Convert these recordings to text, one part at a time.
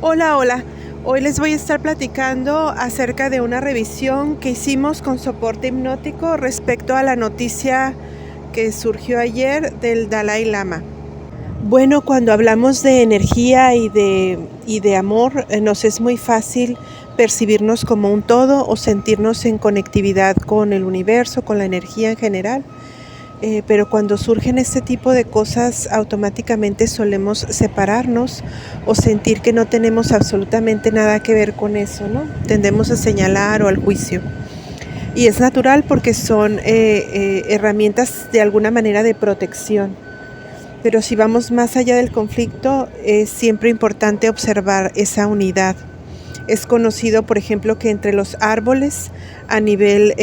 Hola, hola. Hoy les voy a estar platicando acerca de una revisión que hicimos con soporte hipnótico respecto a la noticia que surgió ayer del Dalai Lama. Bueno, cuando hablamos de energía y de amor, nos es muy fácil percibirnos como un todo o sentirnos en conectividad con el universo, con la energía en general. Pero cuando surgen este tipo de cosas, automáticamente solemos separarnos o sentir que no tenemos absolutamente nada que ver con eso, ¿no? Tendemos a señalar o al juicio. Y es natural porque son herramientas de alguna manera de protección. Pero si vamos más allá del conflicto, es siempre importante observar esa unidad. Es conocido, por ejemplo, que entre los árboles a nivel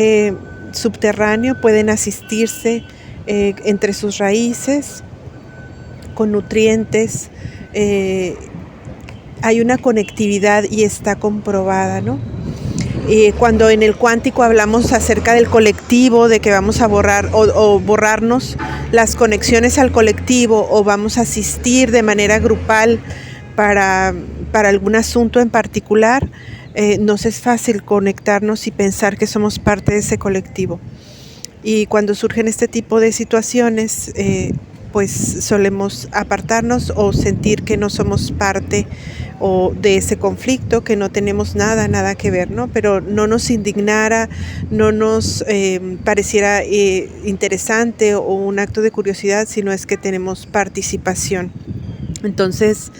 subterráneo pueden asistirse entre sus raíces con nutrientes. Hay una conectividad y está comprobada, ¿no? Cuando en el cuántico hablamos acerca del colectivo, de que vamos a borrar o borrarnos las conexiones al colectivo o vamos a asistir de manera grupal para algún asunto en particular, nos es fácil conectarnos y pensar que somos parte de ese colectivo. Y cuando surgen este tipo de situaciones, pues solemos apartarnos o sentir que no somos parte o de ese conflicto, que no tenemos nada que ver, ¿no? Pero no nos indignara, no nos pareciera interesante o un acto de curiosidad, sino es que tenemos participación. Entonces,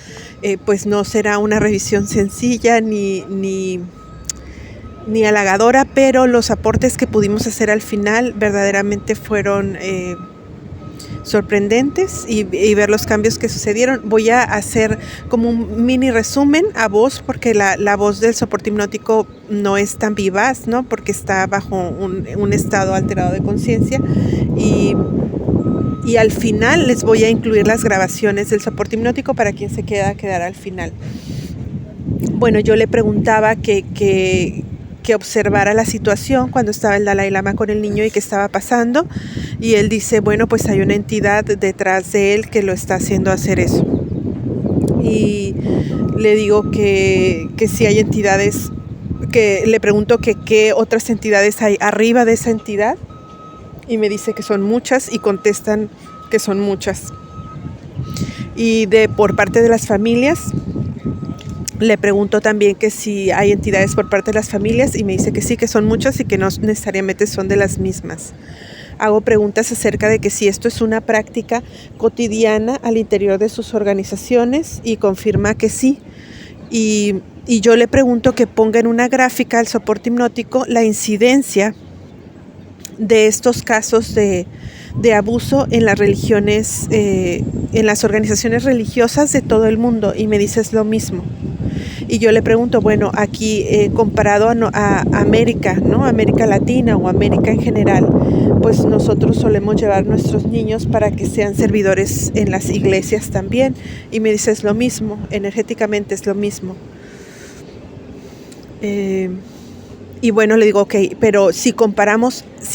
pues no será una revisión sencilla ni halagadora, pero los aportes que pudimos hacer al final verdaderamente fueron sorprendentes y ver los cambios que sucedieron. Voy a hacer como un mini resumen a voz porque la voz del soporte hipnótico no es tan vivaz, ¿no? Porque está bajo un estado alterado de conciencia y al final les voy a incluir las grabaciones del soporte hipnótico para quien se quedará al final. Bueno, yo le preguntaba que observara la situación cuando estaba el Dalai Lama con el niño y qué estaba pasando, y él dice, bueno, pues hay una entidad detrás de él que lo está haciendo hacer eso. Y le digo que si hay entidades, que le pregunto que qué otras entidades hay arriba de esa entidad, y me dice que son muchas y contestan que son muchas. Y por parte de las familias, le pregunto también que si hay entidades por parte de las familias y me dice que sí, que son muchas y que no necesariamente son de las mismas. Hago preguntas acerca de que si esto es una práctica cotidiana al interior de sus organizaciones y confirma que sí. Y yo le pregunto que ponga en una gráfica al soporte hipnótico la incidencia de estos casos de abuso en las religiones, en las organizaciones religiosas de todo el mundo, y me dice es lo mismo. Y yo le pregunto, bueno, aquí comparado a América, ¿no? América Latina o América en general, pues nosotros solemos llevar nuestros niños para que sean servidores en las iglesias también. Y me dice, es lo mismo, energéticamente es lo mismo. Y bueno, le digo, ok, pero si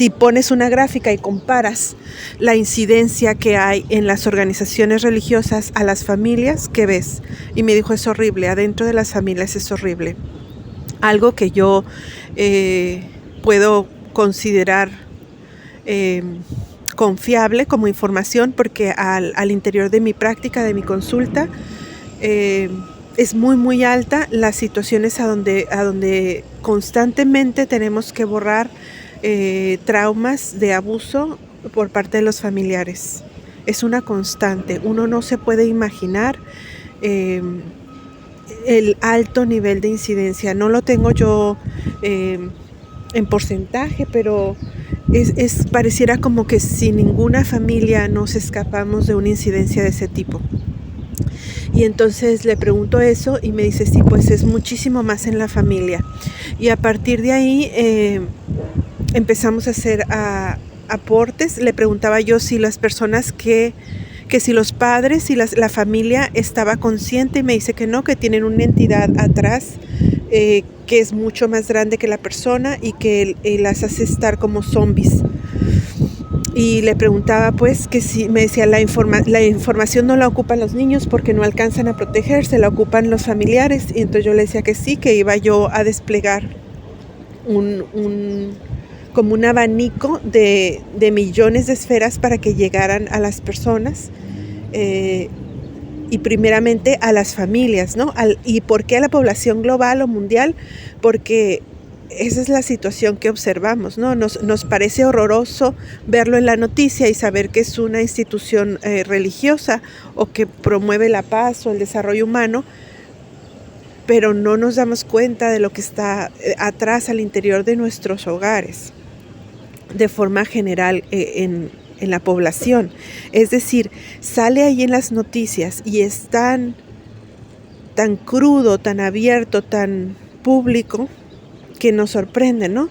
pones una gráfica y comparas la incidencia que hay en las organizaciones religiosas a las familias, ¿qué ves? Y me dijo, es horrible, adentro de las familias es horrible. Algo que yo puedo considerar confiable como información, porque al interior de mi práctica, de mi consulta, es muy alta las situaciones a donde constantemente tenemos que borrar traumas de abuso por parte de los familiares. Es una constante. Uno no se puede imaginar el alto nivel de incidencia. No lo tengo yo en porcentaje, pero pareciera como que sin ninguna familia nos escapamos de una incidencia de ese tipo. Y entonces le pregunto eso y me dice, sí, pues es muchísimo más en la familia. Y a partir de ahí empezamos a hacer aportes. Le preguntaba yo si las personas que si los padres y la familia estaba consciente, y me dice que no, que tienen una entidad atrás que es mucho más grande que la persona y que las hace estar como zombies. Y le preguntaba pues que si, me decía, la información no la ocupan los niños porque no alcanzan a protegerse, la ocupan los familiares. Y entonces yo le decía que sí, que iba yo a desplegar un como un abanico de millones de esferas para que llegaran a las personas, y primeramente a las familias, ¿no? ¿Y por qué a la población global o mundial? Porque esa es la situación que observamos, ¿no? Nos parece horroroso verlo en la noticia y saber que es una institución religiosa o que promueve la paz o el desarrollo humano, pero no nos damos cuenta de lo que está atrás al interior de nuestros hogares, de forma general en la población. Es decir, sale ahí en las noticias y es tan crudo, tan abierto, tan público, que nos sorprende, ¿no?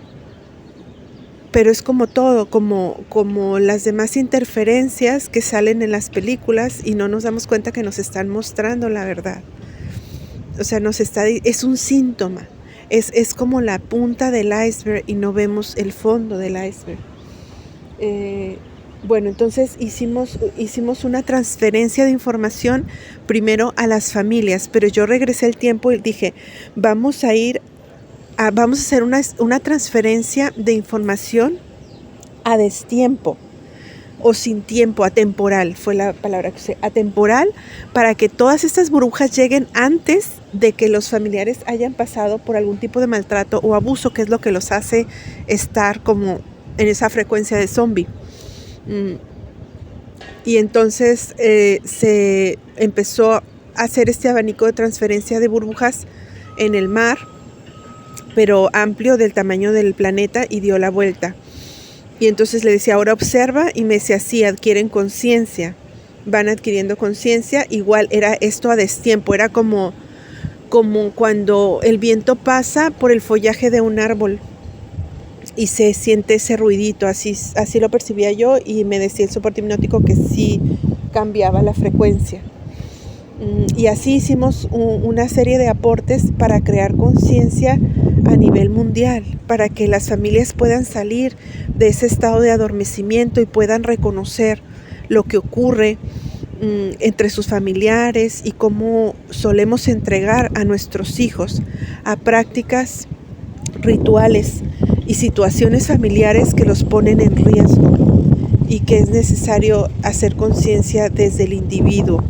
Pero es como todo, como las demás interferencias que salen en las películas y no nos damos cuenta que nos están mostrando la verdad. O sea, es un síntoma, es como la punta del iceberg y no vemos el fondo del iceberg. Bueno, entonces hicimos una transferencia de información primero a las familias, pero yo regresé el tiempo y dije, vamos a hacer una transferencia de información a destiempo o sin tiempo, atemporal, fue la palabra que usé, atemporal, para que todas estas burbujas lleguen antes de que los familiares hayan pasado por algún tipo de maltrato o abuso, que es lo que los hace estar como en esa frecuencia de zombie. Y entonces se empezó a hacer este abanico de transferencia de burbujas en el mar, pero amplio, del tamaño del planeta, y dio la vuelta. Y entonces le decía, ahora observa, y me decía, sí, adquieren conciencia, van adquiriendo conciencia. Igual era esto a destiempo, era como cuando el viento pasa por el follaje de un árbol y se siente ese ruidito, así lo percibía yo, y me decía el soporte hipnótico que sí cambiaba la frecuencia. Y así hicimos una serie de aportes para crear conciencia a nivel mundial, para que las familias puedan salir de ese estado de adormecimiento y puedan reconocer lo que ocurre entre sus familiares y cómo solemos entregar a nuestros hijos a prácticas, rituales y situaciones familiares que los ponen en riesgo, y que es necesario hacer conciencia desde el individuo.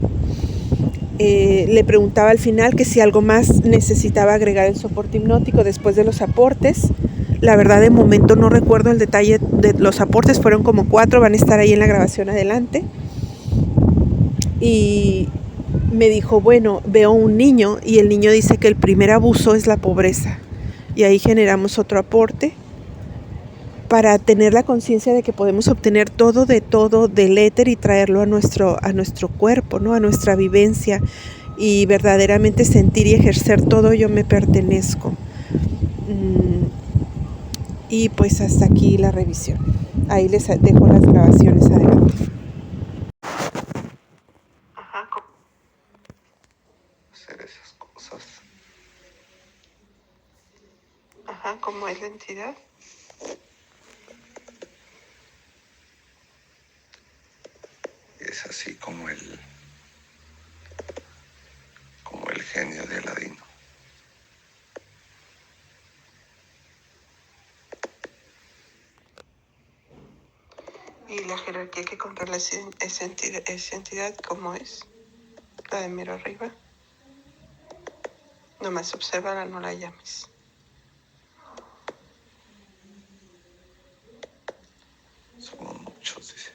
Le preguntaba al final que si algo más necesitaba agregar el soporte hipnótico después de los aportes. La verdad, de momento no recuerdo el detalle de los aportes, fueron como 4, van a estar ahí en la grabación adelante. Y me dijo, bueno, veo un niño y el niño dice que el primer abuso es la pobreza. Y ahí generamos otro aporte para tener la conciencia de que podemos obtener todo del éter y traerlo a nuestro cuerpo, ¿no? A nuestra vivencia, y verdaderamente sentir y ejercer todo yo me pertenezco. Y pues hasta aquí la revisión. Ahí les dejo las grabaciones adelante. Ajá, hacer esas cosas. Ajá, ¿cómo es la entidad? Es así como el genio de Aladino. ¿Y la jerarquía que controla esa entidad cómo es? La de mero arriba. Nomás obsérvala, no la llames. Somos muchos, dice.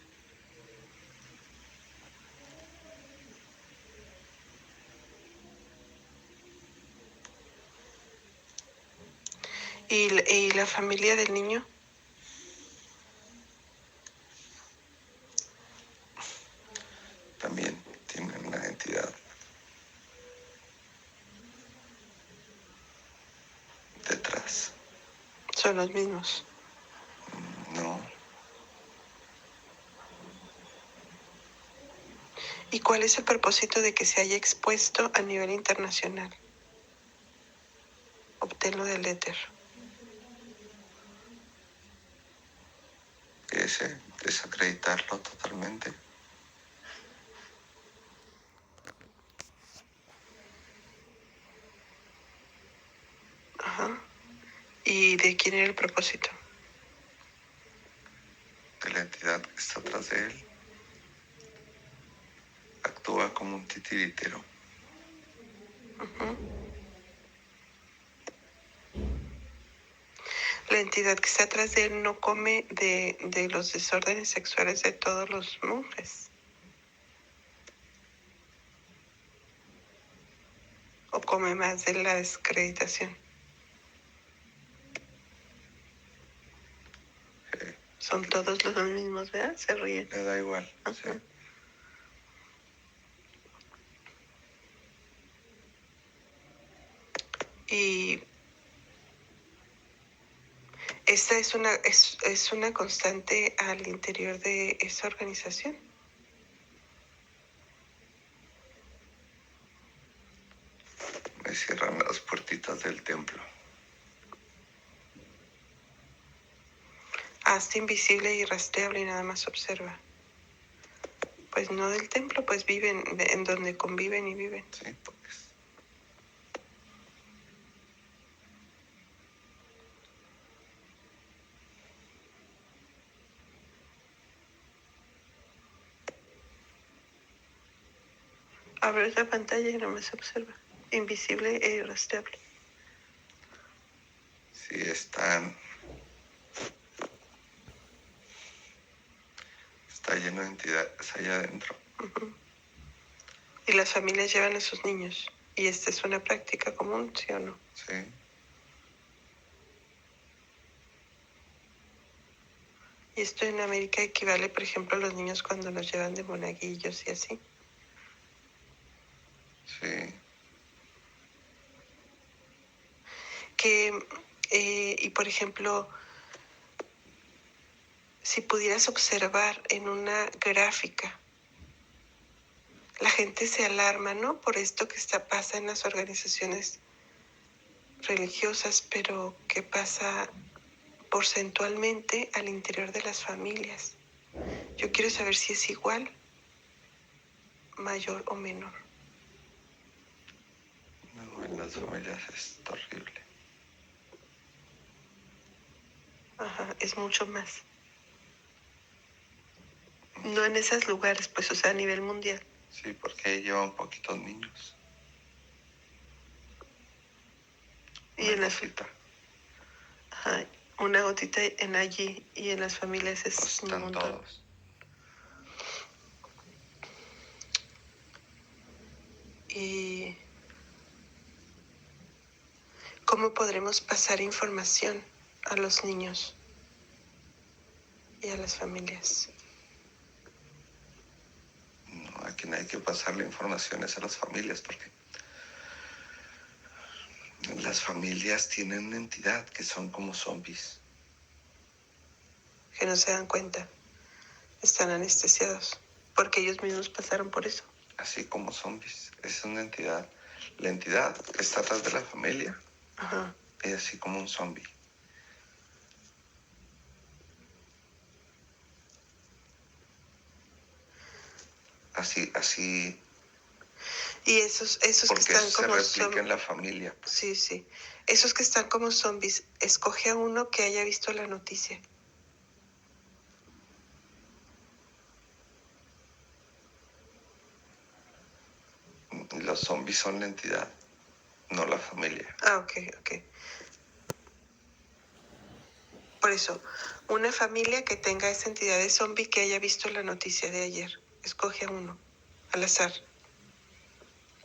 ¿Y la familia del niño? También tienen una entidad detrás. ¿Son los mismos? No. ¿Y cuál es el propósito de que se haya expuesto a nivel internacional? Obténlo del éter. Ese desacreditarlo totalmente. Ajá. ¿Y de quién era el propósito? De la entidad que está atrás de él. Actúa como un titiritero. Uh-huh. La entidad que está atrás de él no come de los desórdenes sexuales de todos los monjes. ¿O come más de la desacreditación? Son todos los mismos, ¿verdad? Se ríen. Le da igual. Sí. Y esta es una constante al interior de esa organización. Me cierran las puertitas del templo. Hazte invisible y rastreable y nada más observa. Pues no del templo, pues viven en donde conviven y viven. Sí, pues. Abre la pantalla y nada más observa. Invisible e irrastreable. Sí, están. Está lleno de entidades allá adentro. Uh-huh. Y las familias llevan a sus niños. Y esta es una práctica común, ¿sí o no? Sí. Y esto en América equivale, por ejemplo, a los niños cuando los llevan de monaguillos y así. Sí. Y por ejemplo, si pudieras observar en una gráfica, la gente se alarma, ¿no? Por esto que pasa en las organizaciones religiosas, pero ¿qué pasa porcentualmente al interior de las familias? Yo quiero saber si es igual, mayor o menor. No, en las familias es horrible. Ajá, es mucho más. No en esos lugares, pues, o sea, a nivel mundial. Sí, porque ahí llevan poquitos niños. Y en las ajá, una gotita en allí y en las familias es pues un están montón. todos. Y ¿cómo podremos pasar información a los niños y a las familias? No, a quien hay que pasarle informaciones a las familias, porque las familias tienen una entidad que son como zombies. Que no se dan cuenta, están anestesiados, porque ellos mismos pasaron por eso. Así como zombies. Es una entidad. La entidad que está atrás de la familia. Ajá. Es así como un zombie. Así. Y esos que están se como replica en la familia. Sí, sí. Esos que están como zombies, escoge a uno que haya visto la noticia. Los zombies son la entidad, no la familia. Ah, ok. Por eso, una familia que tenga esa entidad de zombie que haya visto la noticia de ayer. Escoge a uno, al azar.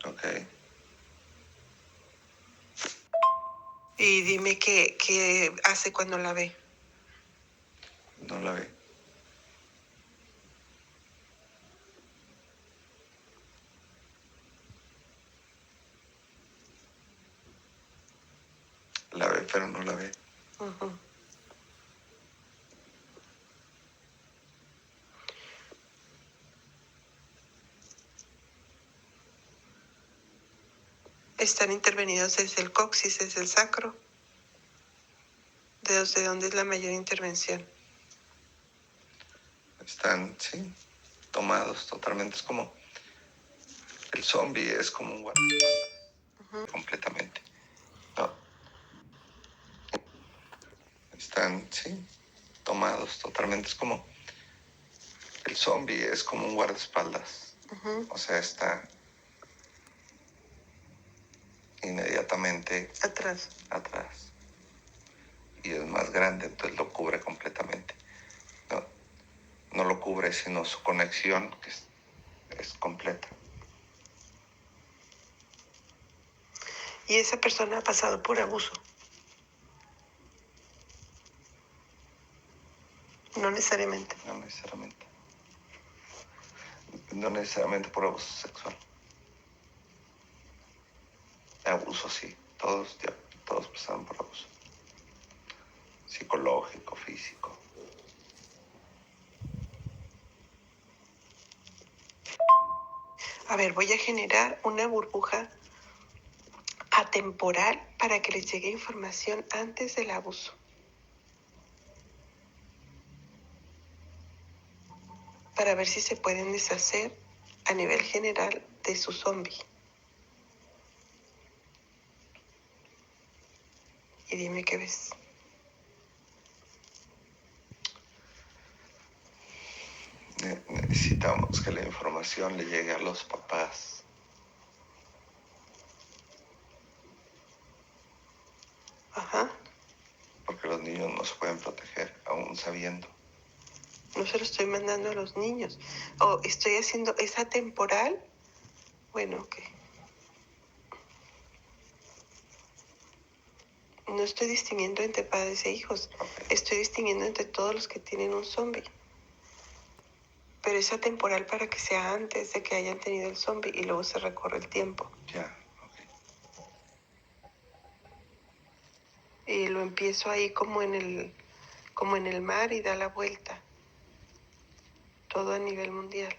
Ok. Y dime qué hace cuando la ve. No la ve. La ve, pero no la ve. Uh-huh. Están intervenidos desde el coxis, desde el sacro. ¿De dónde es la mayor intervención? están, sí, tomados totalmente. Es como el zombie, es como un guardaespaldas, completamente. No, están, sí, tomados totalmente. Es como el zombie, es como un guardaespaldas. O sea, está inmediatamente atrás. Y es más grande, entonces lo cubre completamente. No, no lo cubre, sino su conexión, que es completa. Y esa persona ha pasado por abuso. No necesariamente. No necesariamente. No necesariamente por abuso sexual. Abuso sí, todos pasaron por abuso. Psicológico, físico. A ver, voy a generar una burbuja atemporal para que les llegue información antes del abuso. Para ver si se pueden deshacer a nivel general de su zombie. Y dime qué ves. Necesitamos que la información le llegue a los papás. Ajá. Porque los niños no se pueden proteger, aún sabiendo. No se lo estoy mandando a los niños. O estoy haciendo esa temporal. Bueno, ok. No estoy distinguiendo entre padres e hijos. Okay. Estoy distinguiendo entre todos los que tienen un zombie. Pero esa temporal para que sea antes de que hayan tenido el zombie y luego se recorre el tiempo. Ya, ok. Y lo empiezo ahí como en el mar y da la vuelta. Todo a nivel mundial.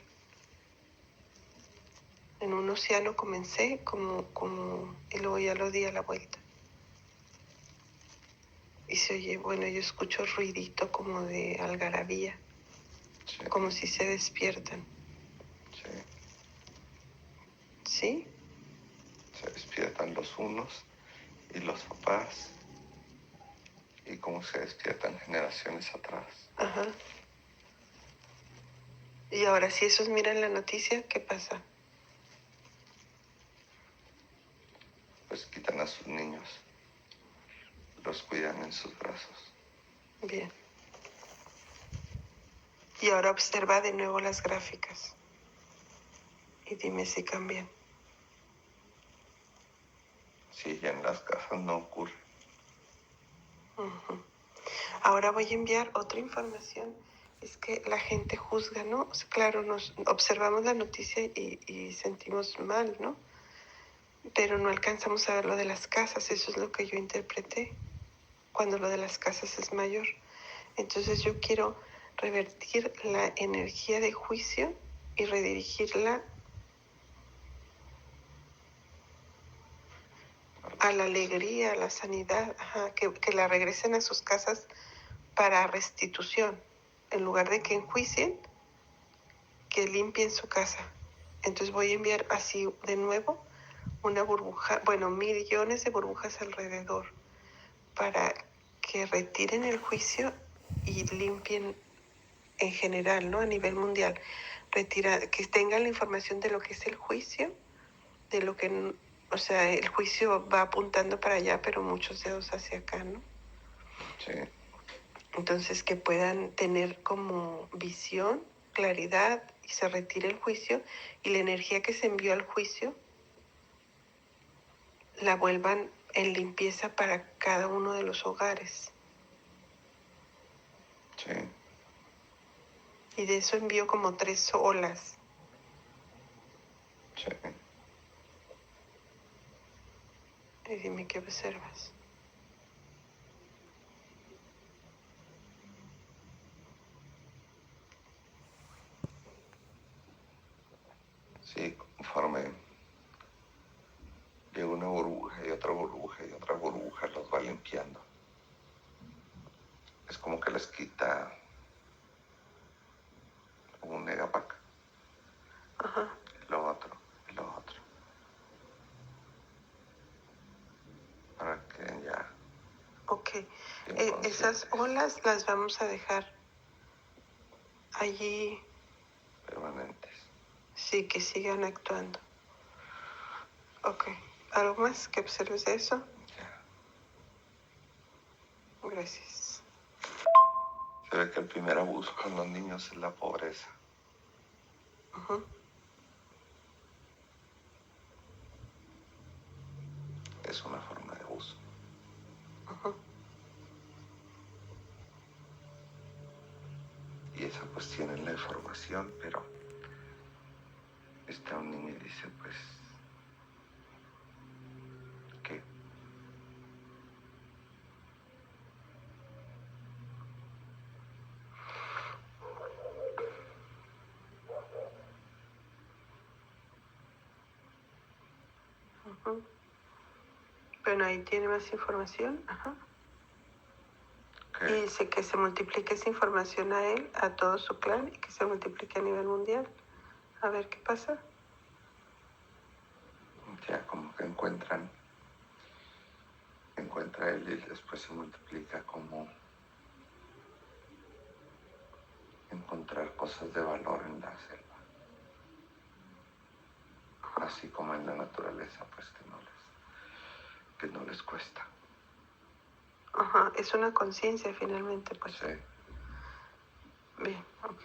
En un océano comencé y luego ya lo di a la vuelta. Y se oye, bueno, yo escucho ruidito como de algarabía, Sí. como si se despiertan. Sí. ¿Sí? Se despiertan los unos y los papás. Y cómo se despiertan generaciones atrás. Ajá. Y ahora si esos miran la noticia, ¿qué pasa? Pues quitan a sus niños. Los cuidan en sus brazos. Bien. Y ahora observa de nuevo las gráficas. Y dime si cambian. Sí, ya en las casas no ocurre. Uh-huh. Ahora voy a enviar otra información. Es que la gente juzga, ¿no? O sea, claro, nos observamos la noticia y sentimos mal, ¿no? Pero no alcanzamos a ver lo de las casas. Eso es lo que yo interpreté. Cuando lo de las casas es mayor. Entonces yo quiero revertir la energía de juicio y redirigirla a la alegría, a la sanidad, ajá, que la regresen a sus casas para restitución. En lugar de que enjuicien, que limpien su casa. Entonces voy a enviar así de nuevo una burbuja, bueno, millones de burbujas alrededor para que retiren el juicio y limpien en general, ¿no? A nivel mundial. Que tengan la información de lo que es el juicio, de lo que, o sea, el juicio va apuntando para allá, pero muchos dedos hacia acá, ¿no? Sí. Entonces que puedan tener como visión, claridad y se retire el juicio y la energía que se envió al juicio la vuelvan en limpieza para cada uno de los hogares. Sí. Y de eso envío como 3 olas. Sí. Y dime qué observas. Sí, conforme llega una burbuja y otra burbuja y otra burbuja, los va limpiando. Es como que les quita Esas olas las vamos a dejar allí. Permanentes. Sí, que sigan actuando. Ok. ¿Algo más que observes de eso? Ya. Gracias. Se ve que el primer abuso con los niños es la pobreza. Uh-huh. Es una forma de abuso. Uh-huh. Y esa pues tienen la información, pero está un niño y dice, pues, ¿qué? Uh-huh. Bueno, ahí tiene más información. Ajá. ¿Qué? Y dice que se multiplique esa información a él, a todo su clan, y que se multiplique a nivel mundial. A ver qué pasa. Ya como que encuentra él y después se multiplica como encontrar cosas de valor en la selva. Así como en la naturaleza, pues que no les cuesta. Ajá, es una conciencia finalmente, pues. Sí. Bien, ok.